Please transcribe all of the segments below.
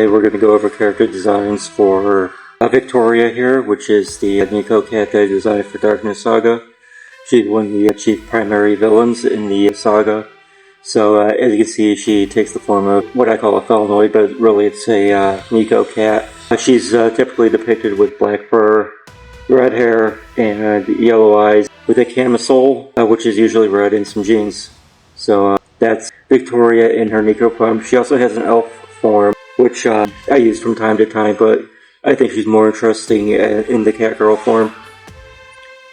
We're going to go over character designs for Victoria here, which is the Nico cat that I designed for Darkness Saga. She's one of the chief primary villains in the saga. So as you can see, she takes the form of what I call a Felinoid, but really it's a Nico cat. She's typically depicted with black fur, red hair, and yellow eyes, with a camisole, which is usually red, and some jeans. So that's Victoria in her Nico form. She also has an elf form, which I use from time to time, but I think she's more interesting in the Catgirl form.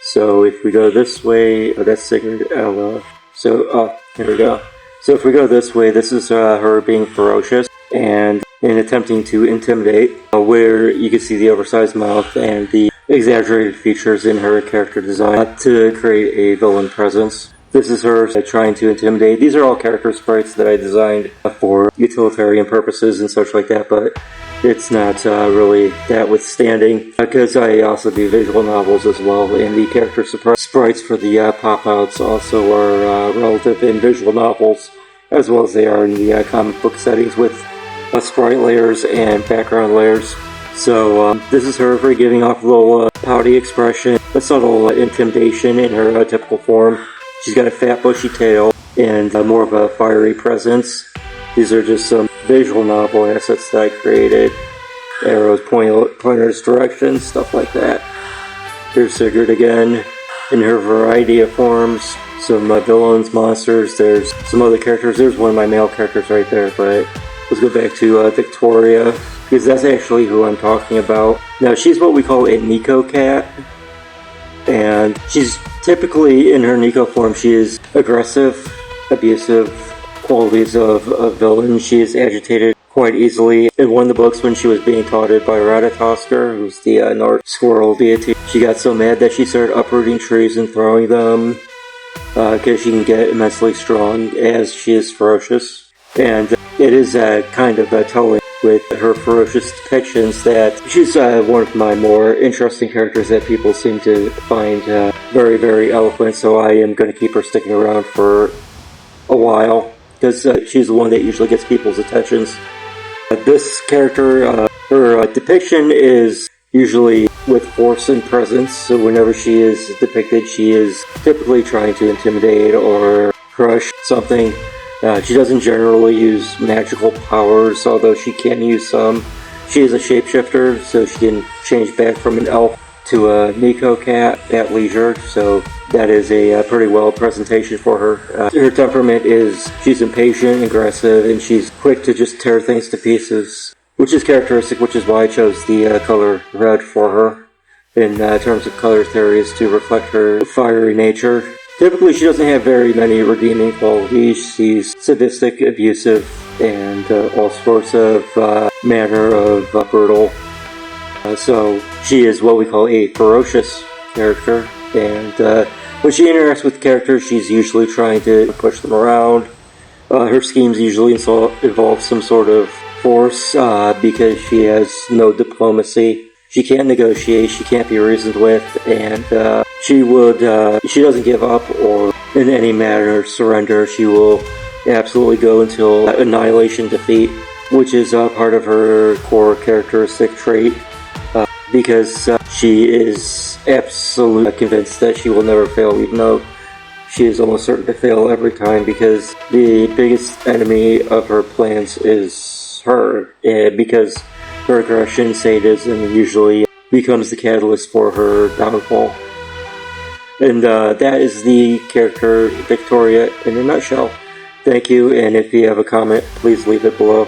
So if we go this way, that's Sigrid Ella. So, here we go. So if we go this way, this is her being ferocious and in attempting to intimidate, where you can see the oversized mouth and the exaggerated features in her character design to create a villain presence. This is her trying to intimidate. These are all character sprites that I designed for utilitarian purposes and such like that, but it's not really that withstanding, because I also do visual novels as well, and the character sprites for the pop-outs also are relative in visual novels, as well as they are in the comic book settings with sprite layers and background layers. So this is her giving off a little pouty expression, a subtle intimidation in her typical form. She's got a fat bushy tail and more of a fiery presence. These are just some visual novel assets that I created. Arrows, pointers, directions, stuff like that. Here's Sigrid again in her variety of forms. Some villains, monsters, there's some other characters. There's one of my male characters right there, but let's go back to Victoria, because that's actually who I'm talking about. Now, she's what we call a Nico cat, and she's typically, in her Nico form, she is aggressive, abusive, qualities of a villain. She is agitated quite easily. In one of the books, when she was being taunted by Ratatoskr, who's the North squirrel deity, she got so mad that she started uprooting trees and throwing them, because she can get immensely strong as she is ferocious. And it is kind of telling with her ferocious depictions that she's one of my more interesting characters that people seem to find very, very eloquent, so I am going to keep her sticking around for a while, because she's the one that usually gets people's attentions. This character, her depiction is usually with force and presence, so whenever she is depicted, she is typically trying to intimidate or crush something. She doesn't generally use magical powers, although she can use some. She is a shapeshifter, so she can change back from an elf to a Nico cat at leisure, so that is a pretty well presentation for her. Her temperament is she's impatient, aggressive, and she's quick to just tear things to pieces, which is characteristic, which is why I chose the color red for her in terms of color theories to reflect her fiery nature. Typically, she doesn't have very many redeeming qualities. She's sadistic, abusive, and all sorts of manner of brutal. So she is what we call a ferocious character, and when she interacts with characters, she's usually trying to push them around. Her schemes usually involve some sort of force, because she has no diplomacy. She can't negotiate, she can't be reasoned with, and she doesn't give up or in any manner surrender. She will absolutely go until annihilation, defeat, which is part of her core characteristic trait, because she is absolutely convinced that she will never fail, even though she is almost certain to fail every time, because the biggest enemy of her plans is her, because her aggression, sadism usually becomes the catalyst for her downfall. And that is the character Victoria in a nutshell. Thank you, and if you have a comment, please leave it below.